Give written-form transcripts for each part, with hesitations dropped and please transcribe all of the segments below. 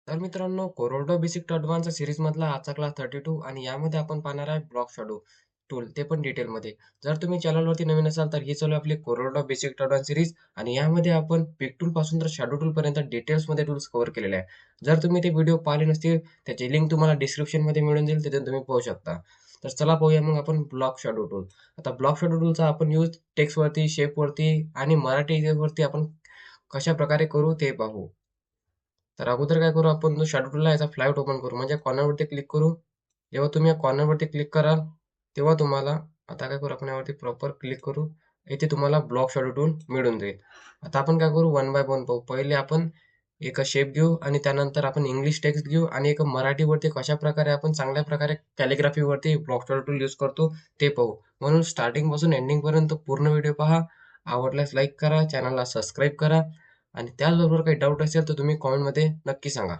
तर मित्रांनो, कोरोडो basic to advance सीरीजमधला आजचा क्लास 32 आणि यामध्ये आपण पाहणार आहे ब्लॉक शॅडो टूल, ते पण डिटेलमध्ये. जर तुम्ही चॅनलवरती नवीन असाल तर ही चालू आहे आपली कोरोडो बेसिक टू ॲडव्हान्स सीरीज आणि यामध्ये आपण पिक टूल पासून तर शॅडो टूल पर्यंत डिटेल्समध्ये टूल्स कव्हर केलेले आहे. जर तुम्ही ते व्हिडिओ पाहिले नसतील, त्याची लिंक तुम्हाला डिस्क्रिप्शनमध्ये मिळून जाईल, तिथे तुम्ही पाहू शकता. तर चला पाहूया मग आपण ब्लॉक शॅडो टूल. आता ब्लॉक शॅडो टूलचा आपण यूज टेक्स्टवरती, शेपवरती आणि मराठी वरती आपण कशा प्रकारे करू ते पाहू. तर अगोदर काय करू, आपण जो शॅडो टूल आहे याचा फ्लाईट ओपन करू, म्हणजे कॉर्नरवरती क्लिक करू. जेव्हा तुम्ही या कॉर्नरवरती क्लिक कराल तेव्हा तुम्हाला, आता काय करू, आपण यावरती प्रॉपर क्लिक करू. इथे तुम्हाला ब्लॉक शॅडो टूल मिळून जाईल. आता आपण काय करू, वन बाय वन पाहू. पहिले आपण एक शेप घेऊ आणि त्यानंतर आपण इंग्लिश टेक्स्ट घेऊ आणि एक मराठीवरती कशा प्रकारे आपण चांगल्या प्रकारे कॅलिग्राफीवरती ब्लॉक शॅडो टूल यूज करतो ते पाहू. म्हणून स्टार्टिंग पासून एंडिंग पर्यंत पूर्ण व्हिडिओ पहा. आवडल्यास लाईक करा, चॅनलला सबस्क्राईब करा आणि त्याचबरोबर काही डाऊट असेल तर तुम्ही कॉमेंटमध्ये नक्की सांगा.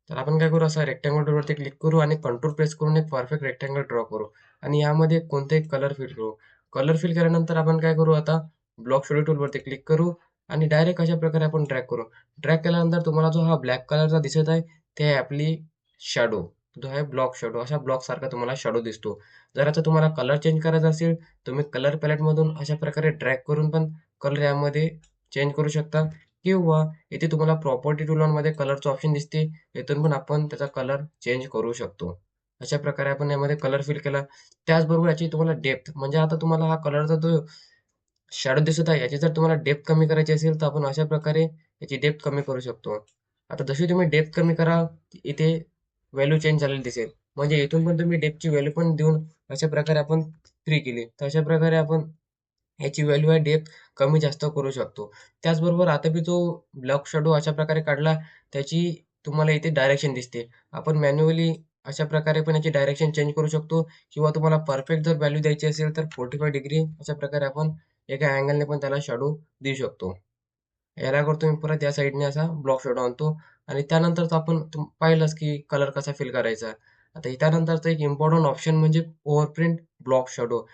तर आपण काय करू, असं रेक्टँगल टूलवरती क्लिक करू आणि कंट्रोल प्रेस करून एक परफेक्ट रेक्टँगल ड्रॉ करू आणि यामध्ये कोणतेही कलर फिल करू. कलर फिल केल्यानंतर आपण काय करू, आता ब्लॉक शॅडो टूलवरती क्लिक करू आणि डायरेक्ट अशा प्रकारे आपण ड्रॅग करू. ड्रॅग केल्यानंतर तुम्हाला जो हा ब्लॅक कलरचा दिसत आहे ते आहे आपली शॅडो, जो आहे ब्लॉक शॅडो. अशा ब्लॉक सारखा तुम्हाला शॅडो दिसतो. जर आता तुम्हाला कलर चेंज करायचा असेल, तुम्ही कलर पॅलेटमधून अशा प्रकारे ड्रॅग करून पण कलर यामध्ये चेंज करू शकता, किंवा इथे तुम्हाला प्रॉपर्टी टूलमध्ये कलरचं ऑप्शन दिसते, इथून पण आपण त्याचा कलर चेंज करू शकतो. अशा प्रकारे आपण यामध्ये कलर फिल केला. त्याचबरोबर याची तुम्हाला डेप्थ, म्हणजे आता तुम्हाला हा कलरचा जो शॅडो दिसत आहे याची जर तुम्हाला डेप्थ कमी करायची असेल तर आपण अशा प्रकारे याची डेप्थ कमी करू शकतो. आता जशी तुम्ही डेप्थ कमी कराल, इथे व्हॅल्यू चेंज झालेली दिसेल. म्हणजे इथून पण तुम्ही डेप्थची व्हॅल्यू पण देऊन अशा प्रकारे आपण फ्री केली, तर अशा प्रकारे आपण याची व्हॅल्यू आहे डेप्थ कमी जास्त करू शकतो. त्याचबरोबर आता मी जो ब्लॉक शॅडो अशा प्रकारे काढला, त्याची तुम्हाला इथे डायरेक्शन दिसते. आपण मॅन्युअली अशा प्रकारे पण याची डायरेक्शन चेंज करू शकतो, किंवा तुम्हाला परफेक्ट जर व्हॅल्यू द्यायची असेल तर 45 डिग्री अशा प्रकारे आपण एका अँगलने पण त्याला शॅडो देऊ शकतो. याला करतो मी परत या साईडने असा ब्लॉक शॅडो आणतो आणि त्यानंतरच आपण पाहिलंच की कलर कसा फिल करायचा. आता त्यानंतरचा एक इम्पॉर्टंट ऑप्शन म्हणजे ओव्हरप्रिंट ब्लॉक शॅडो.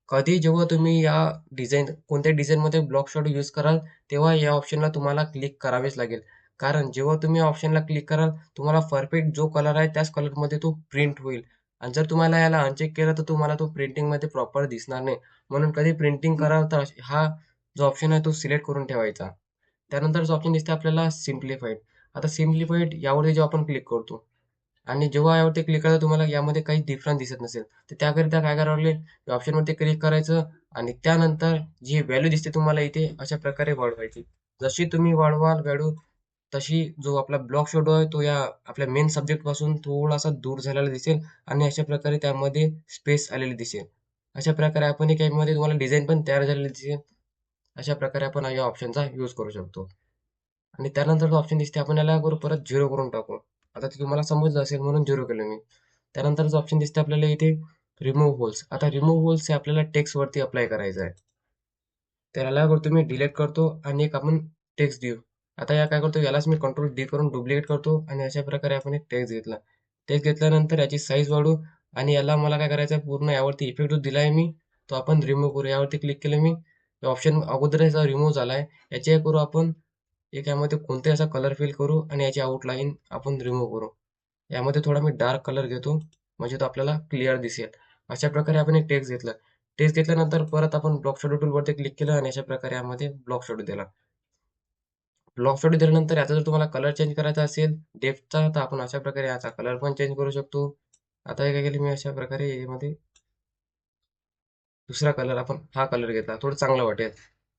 कधी जेव्हा तुम्ही या कोणत्याही डिझाईनमध्ये ब्लॉक शॅडो यूज कराल, तेव्हा या ऑप्शनला तुम्हाला क्लिक करावेच लागेल. कारण जेव्हा तुम्ही या ऑप्शनला क्लिक कराल, तुम्हाला परफेक्ट जो कलर आहे त्याच कलरमध्ये तो प्रिंट होईल. आणि जर तुम्हाला याला अनचेक केलं तर तुम्हाला तो प्रिंटिंगमध्ये प्रॉपर दिसणार नाही. म्हणून कधी प्रिंटिंग कराल तर हा जो ऑप्शन आहे तो सिलेक्ट करून ठेवायचा. त्यानंतरचा ऑप्शन दिसते आपल्याला सिम्प्लिफाईड. आता सिम्प्लिफाईड यावरती जेव्हा आपण क्लिक करतो आणि जेव्हा यावरती क्लिक करायचं तुम्हाला यामध्ये काही डिफरन्स दिसत नसेल, तर त्याकरिता काय करावं लागेल, या ऑप्शनवरती क्लिक करायचं आणि त्यानंतर जी व्हॅल्यू दिसते तुम्हाला इथे अशा प्रकारे वाढवायची. जशी तुम्ही वाढवाल व्हॅल्यू, तशी जो आपला ब्लॉक शॅडो आहे तो या आपल्या मेन सब्जेक्ट पासून थोडासा दूर झालेला दिसेल आणि अशा प्रकारे त्यामध्ये स्पेस आलेली दिसेल. अशा प्रकारे आपण एक यामध्ये तुम्हाला डिझाईन पण तयार झालेली दिसेल. अशा प्रकारे आपण या ऑप्शनचा यूज करू शकतो. आणि त्यानंतर जो ऑप्शन दिसते आपण याला करू परत 0 करून टाकू. आता ते तुम्हाला समजलं असेल म्हणून 0 केलं मी. त्यानंतर जो ऑप्शन दिसते आपल्याला इथे रिमूव्ह होल्स. आता रिमूव्ह होल्स हे आपल्याला टेक्स्ट वरती अप्लाय करायचं आहे. तर याला करतो मी डिलीट करतो आणि एक आपण टेक्स्ट देऊ. आता या काय करतो, यालाच मी कंट्रोल डी करून डुप्लिकेट करतो आणि अशा प्रकारे आपण एक टेक्स्ट घेतला. टेक्स्ट घेतल्यानंतर याची साईज वाढवू आणि याला मला काय करायचं आहे, पूर्ण यावरती इफेक्ट जो दिलाय मी तो आपण रिमूव्ह करू. यावरती क्लिक केलं मी, ऑप्शन अगोदरच रिमूव्ह झालाय. याचे काय करू आपण, एक यामध्ये कोणताही असा कलर फिल करू आणि याची आउटलाईन आपण रिमूव्ह करू. यामध्ये थोडा मी डार्क कलर घेतो, म्हणजे तो आपल्याला क्लिअर दिसेल. अशा प्रकारे आपण एक टेक्स्ट घेतलं. टेक्स्ट घेतल्यानंतर परत आपण ब्लॉक शॅडो टूलवरती क्लिक केलं आणि अशा प्रकारे यामध्ये ब्लॉक शॅडो दिला. ब्लॉक शॅडो दिल्यानंतर याचा जर तुम्हाला कलर चेंज करायचा असेल डेप्थचा, तर आपण अशा प्रकारे याचा कलर पण चेंज करू शकतो. आता हे काय केलं मी, अशा प्रकारे यामध्ये दुसरा कलर, आपण हा कलर घेतला, थोडं चांगलं वाटेल.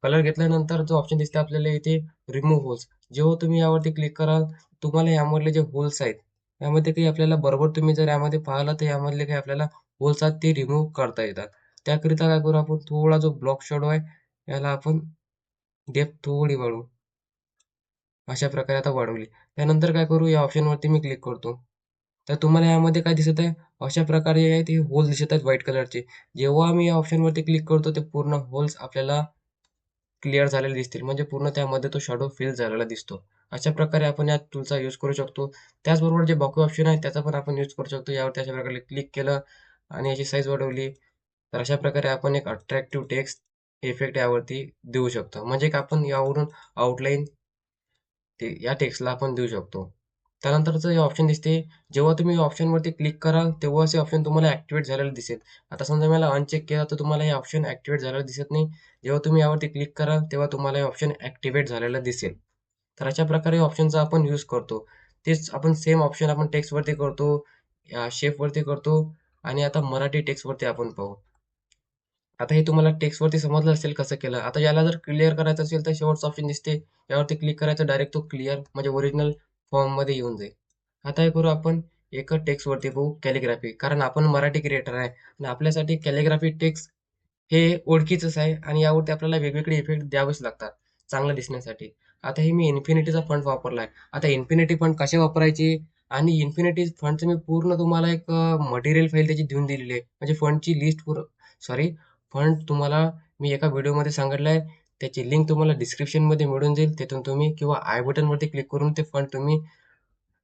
कलर घेतल्यानंतर जो ऑप्शन दिसते आपल्याला इथे रिमूव्ह होल्स. जेव्हा तुम्ही यावरती क्लिक कराल, तुम्हाला यामधले जे होल्स आहेत, यामध्ये काही आपल्याला बरोबर तुम्ही जर यामध्ये पाहिलं तर यामधले काही आपल्याला होल्स आहेत ते रिमूव्ह करता येतात. त्याकरिता काय करू, आपण थोडा जो ब्लॉक शॅडो आहे याला आपण डेप्थ थोडी वाढवू. अशा प्रकारे आता वाढवली. त्यानंतर काय करू, या ऑप्शनवरती मी क्लिक करतो. तर तुम्हाला यामध्ये काय दिसत आहे, अशा प्रकारे आहे ते होल दिसत आहेत व्हाईट कलरचे. जेव्हा मी या ऑप्शनवरती क्लिक करतो ते पूर्ण होल्स आपल्याला क्लिअर झालेले दिसतील, म्हणजे पूर्ण त्यामध्ये तो शॅडो फिल झालेला दिसतो. अशा प्रकारे आपण या टूलचा यूज करू शकतो. त्याचबरोबर जे बाकी ऑप्शन आहे त्याचा पण आपण यूज करू शकतो. यावरती अशा प्रकारे क्लिक केलं आणि याची साईज वाढवली, तर अशा प्रकारे आपण एक अट्रॅक्टिव्ह टेक्स्ट इफेक्ट यावरती देऊ शकतो. म्हणजे एक आपण यावरून आउटलाईन ते या टेक्स्टला आपण देऊ शकतो. त्यानंतरचं हे ऑप्शन दिसते. जेव्हा तुम्ही ऑप्शनवरती क्लिक कराल तेव्हाच हे ऑप्शन तुम्हाला ॲक्टिव्हेट झालेलं दिसेल. आता समजा मला अनचेक केला तर तुम्हाला हे ऑप्शन ॲक्टिव्हेट झालेलं दिसत नाही. जेव्हा तुम्ही यावरती क्लिक कराल तेव्हा तुम्हाला हे ऑप्शन ॲक्टिव्हेट झालेलं दिसेल. तर अशा प्रकारे ऑप्शनचा आपण यूज करतो. तेच आपण सेम ऑप्शन आपण टेक्स्टवरती करतो, शेपवरती करतो आणि आता मराठी टेक्स्टवरती आपण पाहू. आता हे तुम्हाला टेक्स्टवरती समजलं असेल कसं केलं. आता याला जर क्लिअर करायचं असेल तर शेवटचा ऑप्शन दिसते. यावरती क्लिक करायचं डायरेक्ट तो क्लिअर म्हणजे ओरिजिनल फॉर्ममध्ये येऊन जाईल. आता हे करू आपण एका टेक्स्टवरती पाहू कॅलिग्राफी. कारण आपण मराठी क्रिएटर आहे आणि आपल्यासाठी कॅलिग्राफी टेक्स्ट हे ओळखीचंच आहे आणि यावरती आपल्याला वेगवेगळे इफेक्ट द्यावेच लागतात चांगलं दिसण्यासाठी. आता हे मी इन्फिनिटीचा फंट वापरलाय. आता इन्फिनिटी फंट कसे वापरायचे आणि इन्फिनिटी फंटचं मी पूर्ण तुम्हाला एक मटेरियल फाईल त्याची देऊन दिलेली आहे. म्हणजे फंटची लिस्ट सॉरी फंट तुम्हाला मी एका व्हिडिओमध्ये सांगितलंय. त्याची लिंक तुम्हाला डिस्क्रिप्शनमध्ये मिळून जाईल. तिथून तुम्ही किंवा आय बटनवरती क्लिक करून ते फंट तुम्ही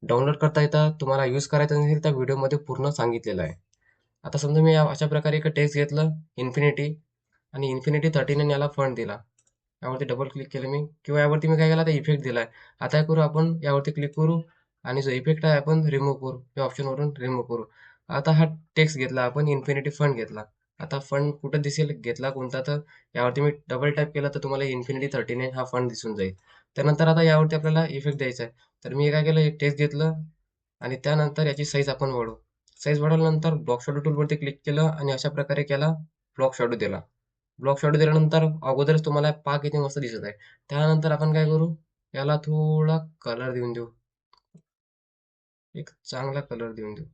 डाउनलोड करता येतात. तुम्हाला यूज करायचं नसेल त्या व्हिडिओमध्ये पूर्ण सांगितलेलं आहे. आता समजा मी अशा प्रकारे एक टेक्स्ट घेतलं इन्फिनिटी आणि इन्फिनिटी 39 याला फंट दिला. यावरती डबल क्लिक केलं मी किंवा यावरती मी काय केलं आता इफेक्ट दिलाय. आता काय करू आपण यावरती क्लिक करू आणि जो इफेक्ट आहे आपण रिमूव्ह करू. या ऑप्शनवरून रिमूव्ह करू. आता हा टेक्स्ट घेतला आपण इन्फिनिटी फंट घेतला. आता फंट कुठं दिसेल घेतला कोणता तर यावरती मी डबल टॅप केलं तर तुम्हाला इन्फिनिटी 39 हा फंट दिसून जाईल. त्यानंतर आता यावरती आपल्याला इफेक्ट द्यायचा आहे. तर मी काय केलं एक टेक्स्ट घेतलं आणि त्यानंतर याची साईज आपण वाढवू. साईज वाढवल्यानंतर ब्लॉक शॅडो टूलवरती क्लिक केलं आणि अशा प्रकारे केला ब्लॉक शॅडो दिला. ब्लॉक शॅडो दिल्यानंतर अगोदरच तुम्हाला पाक इथे मस्त दिसत आहे. त्यानंतर आपण काय करू याला थोडा कलर देऊन देऊ. एक चांगला कलर देऊन देऊ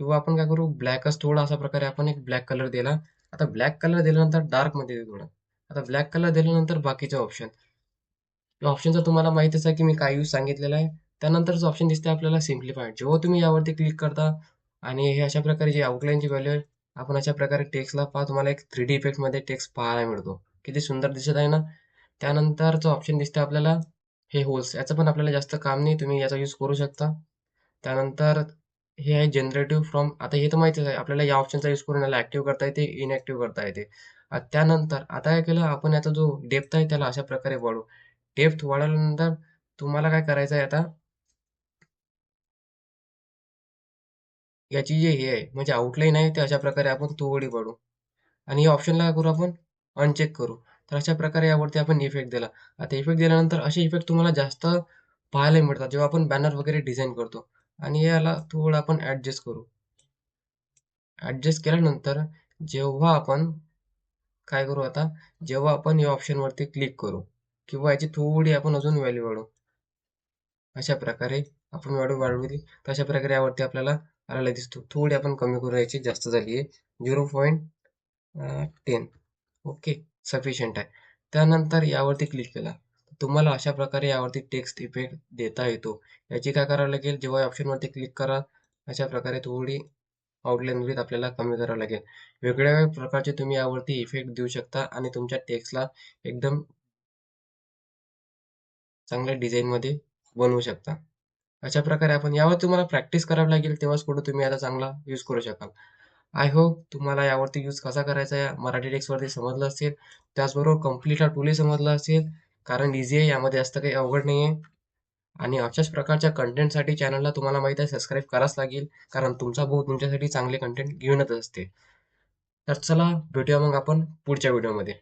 किंवा आपण काय करू ब्लॅकच थोडा अशा प्रकारे आपण एक ब्लॅक कलर दिला. आता ब्लॅक कलर दिल्यानंतर डार्क मध्ये देऊ थोडा. आता ब्लॅक कलर दिल्यानंतर बाकीचे ऑप्शन या ऑप्शनचा तुम्हाला माहितीच आहे की मी काय यूज सांगितलेला आहे. त्यानंतरच ऑप्शन दिसते आपल्याला सिम्प्लिफाय. जेव्हा तुम्ही यावरती क्लिक करता आणि हे अशा प्रकारे जी आउटलाईनची व्हॅल्यू आहे आपण अशा प्रकारे टेक्स्टला पहा तुम्हाला एक 3D इफेक्ट मध्ये टेक्स्ट पाहायला मिळतो. किती सुंदर दिसत आहे ना. त्यानंतरचं ऑप्शन दिसते आपल्याला हे होल्स. याचं पण आपल्याला जास्त काम नाही. तुम्ही याचा यूज करू शकता. त्यानंतर हे आहे जनरेटिव्ह फ्रॉम. आता हे तर माहितीच आहे आपल्याला या ऑप्शनचा यूज करून याला ऍक्टिव्ह करता येते, इनऍक्टिव्ह करता येते. त्यानंतर आता काय केलं आपण याचा जो डेप्थ आहे त्याला अशा प्रकारे वाढवू. डेप्थ वाढवल्यानंतर तुम्हाला काय करायचं आहे आता याची जे हे आहे म्हणजे आउटलाईन आहे ते अशा प्रकारे आपण थोडी वाढवू आणि या ऑप्शनला करू आपण अनचेक करू. तर अशा प्रकारे यावरती आपण इफेक्ट दिला. आता इफेक्ट दिल्यानंतर असे इफेक्ट तुम्हाला जास्त पाहायला मिळतात जेव्हा आपण बॅनर वगैरे डिझाईन करतो आणि याला थोडं आपण ऍडजस्ट करू. ऍडजस्ट केल्यानंतर जेव्हा आपण काय करू आता जेव्हा आपण या ऑप्शनवरती क्लिक करू किंवा याची थोडी आपण अजून व्हॅल्यू वाढवू अशा प्रकारे आपण वाढवली तर अशा प्रकारे यावरती आपल्याला आलेला दिसतो. थोडी आपण कमी करू याची जास्त झाली आहे 0.10. ओके सफिशियंट आहे. त्यानंतर यावरती क्लिक केला तुम्हाला अशा प्रकारे यावरती टेक्स्ट इफेक्ट देता येतो. याची काय करावं लागेल जेव्हा ऑप्शनवरती क्लिक करा अशा प्रकारे थोडी आउटलाईन विड्थ आपल्याला कमी करावं लागेल. वेगवेगळ्या प्रकारचे तुम्ही यावरती इफेक्ट देऊ शकता आणि तुमच्या टेक्स्टला एकदम चांगल्या डिझाईनमध्ये बनवू शकता. अशा प्रकारे आपण यावर तुम्हाला प्रॅक्टिस करावी लागेल तेव्हाच पुढे तुम्ही याचा चांगला यूज करू शकाल. आय होप तुम्हाला यावरती यूज कसा करायचा आहे मराठी टेक्स्टवरती समजलं असेल. त्याचबरोबर कंप्लीट हा टूलही समजला असेल. कारण इझी आहे यामध्ये जास्त काही अवघड नाही आहे. आणि अशाच प्रकारच्या कंटेंटसाठी चॅनलला तुम्हाला माहिती आहे सबस्क्राईब करावंच लागेल. कारण तुमचा भाऊ तुमच्यासाठी चांगले कंटेंट घेऊनच असते. तर चला भेटूया मग आपण पुढच्या व्हिडिओमध्ये.